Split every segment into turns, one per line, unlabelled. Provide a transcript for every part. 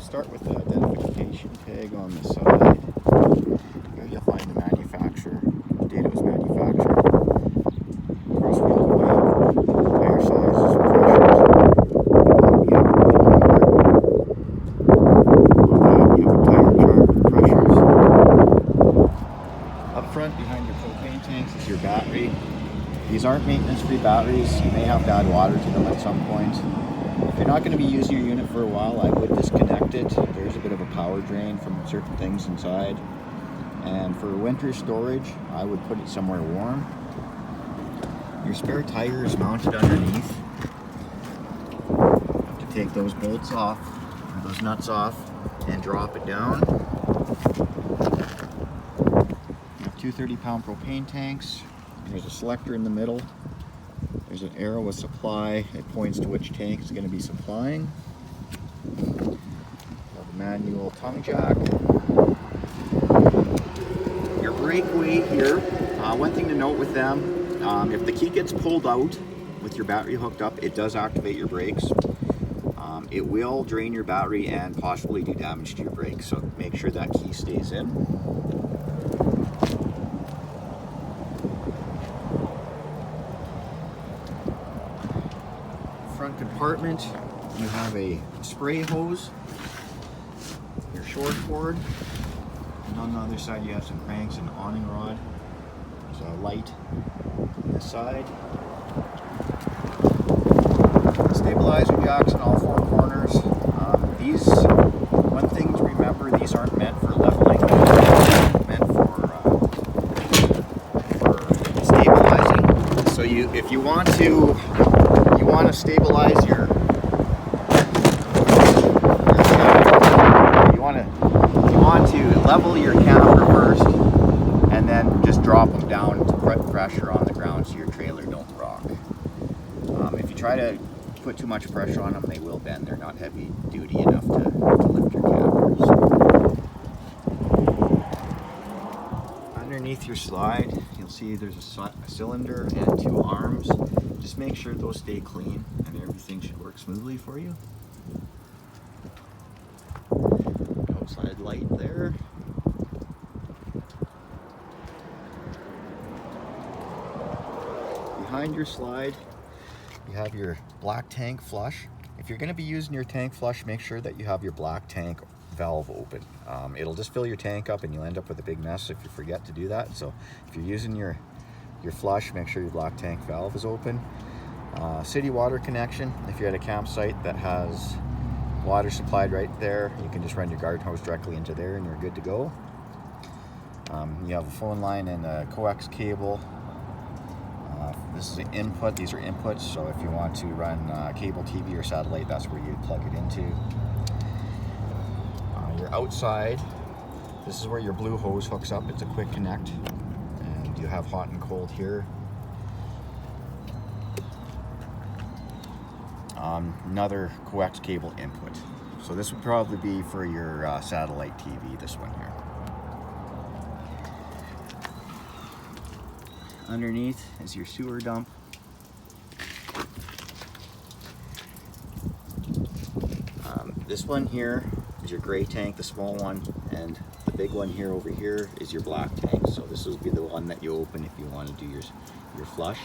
start with the identification tag on the side. Here you'll find the manufacturer, the date it was manufactured, cross wheel weight, tire sizes, pressures. You have a wheel number. Below that you have a tire chart, pressures. Up front behind your propane tanks is your battery. These aren't maintenance-free batteries. You may have to add water to them at some point. If you're not going to be using your unit for a while, I would disconnect it. There's a bit of a power drain from certain things inside. And for winter storage, I would put it somewhere warm. Your spare tire is mounted underneath. You have to take those bolts off, or those nuts off, and drop it down. You have two 30-pound propane tanks. There's a selector in the middle. There's an arrow with supply. It points to which tank is going to be supplying. You have a manual tongue jack. Your brake weight here. One thing to note with them, if the key gets pulled out with your battery hooked up, it does activate your brakes. It will drain your battery and possibly do damage to your brakes, so make sure that key stays in. Front compartment, you have a spray hose, your short cord, and on the other side you have some cranks and awning rod. There's a light on this side. Stabilizer jacks in all four corners. One thing to remember, these aren't meant for leveling, they're meant for stabilizing. So if you want to stabilize you want to level your camper first, and then just drop them down to put pressure on the ground so your trailer don't rock. If you try to put too much pressure on them, they will bend. They're not heavy duty enough to lift your campers. Underneath your slide, you'll see there's a cylinder and two arms. Just make sure those stay clean and everything should work smoothly for you. Outside light there. Behind your slide, you have your black tank flush. If you're going to be using your tank flush, make sure that you have your black tank valve open. It'll just fill your tank up and you'll end up with a big mess if you forget to do that. So if you're using your flush, make sure your black tank valve is open. City water connection. If you're at a campsite that has water supplied right there, you can just run your garden hose directly into there and you're good to go. You have a phone line and a coax cable. This is an input. These are inputs, so if you want to run cable TV or satellite, that's where you plug it into. Your outside, this is where your blue hose hooks up. It's a quick connect, and you have hot and cold here. Another coax cable input. So this would probably be for your satellite TV, this one here. Underneath is your sewer dump. This one here is your gray tank, the small one, and the big one here over here is your black tank. So this will be the one that you open if you want to do your flush.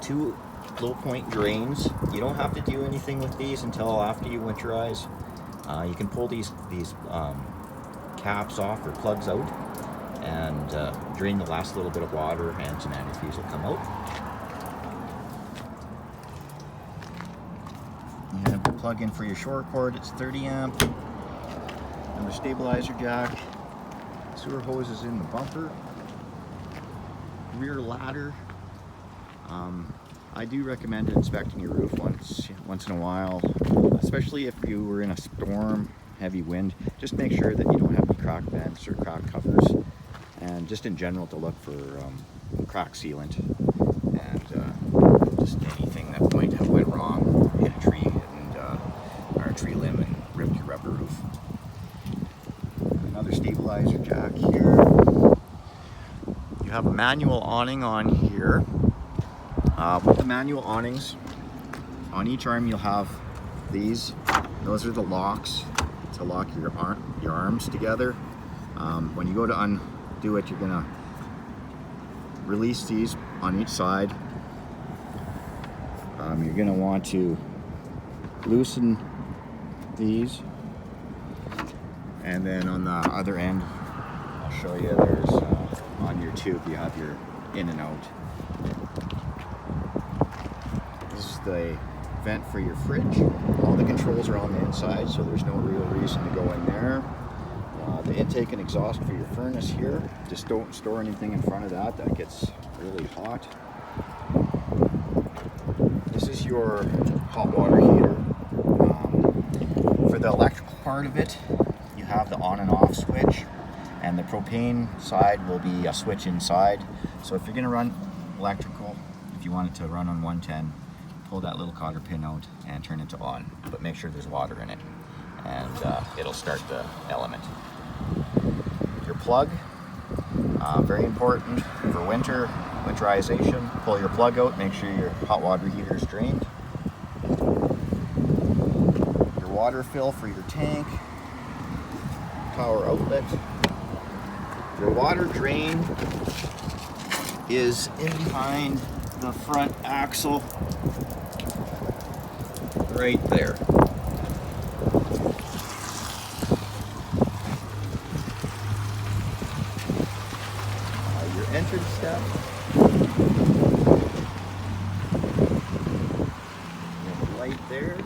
Two low point drains. You don't have to do anything with these until after you winterize. You can pull these caps off or plugs out and drain the last little bit of water, and some antifreeze will come out. You have the plug in for your short cord. It's 30 amp. Another stabilizer jack. Sewer hose is in the bumper. Rear ladder. I do recommend inspecting your roof once in a while, especially if you were in a storm, heavy wind. Just make sure that you don't have any crack vents or crack covers, and just in general to look for crack sealant and just anything that might have went wrong, hit a tree or a tree limb and ripped your rubber roof. Another stabilizer jack here. You have a manual awning on here. With the manual awnings, on each arm you'll have these Those are the locks to lock your arms together. When you go to undo it, you're gonna release these on each side. You're gonna want to loosen these, and then on the other end, I'll show you, there's on your tube you have your in and out. This is the vent for your fridge. All the controls are on the inside, so there's no real reason to go in there. The intake and exhaust for your furnace here. Just don't store anything in front of that. That gets really hot. This is your hot water heater. For the electrical part of it, you have the on and off switch, and the propane side will be a switch inside. So if you're going to run electrical, if you want it to run on 110, pull that little cotter pin out and turn it to on, but make sure there's water in it, and it'll start the element. Your plug, very important for winterization. Pull your plug out, make sure your hot water heater is drained. Your water fill for your tank, power outlet. Your water drain is in behind the front axle, right there. Your entrance step. You have a light there.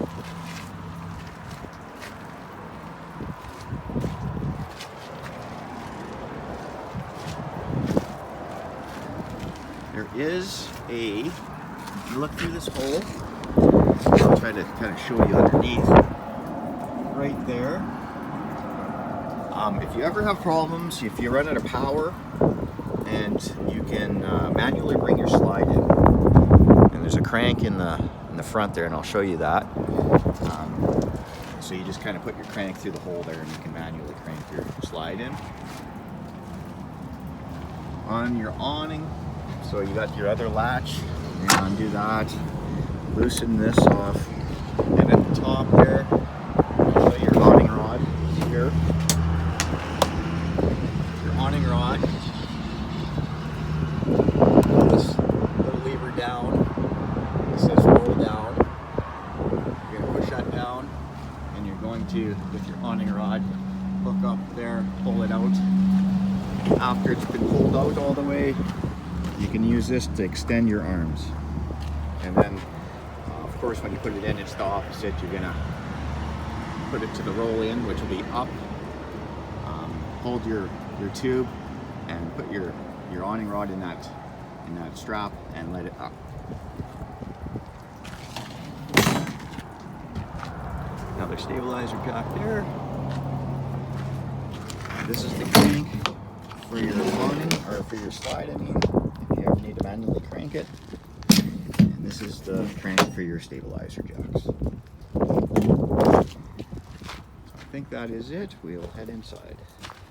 There is if you look through this hole, I'll try to kind of show you underneath, right there. If you ever have problems, if you run out of power, and you can manually bring your slide in, and there's a crank in the front there, and I'll show you that. So you just kind of put your crank through the hole there, and you can manually crank your slide in. On your awning, so you got your other latch, you're gonna undo that, loosen this off, and at the top there, show your awning rod here. Your awning rod, pull this little lever down, it says roll down. You're gonna push that down, and you're going to, with your awning rod, hook up there, pull it out. After it's been pulled out all the way, you can use this to extend your arms. And then, of course, when you put it in, it's the opposite. You're gonna put it to the roll in, which will be up. Hold your tube and put your awning rod in that strap and let it up. Another stabilizer jack there. This is the crank for your awning, or for your slide, I mean, if you ever need to manually crank it. And this is the crank for your stabilizer jacks. So I think that is it. We'll head inside.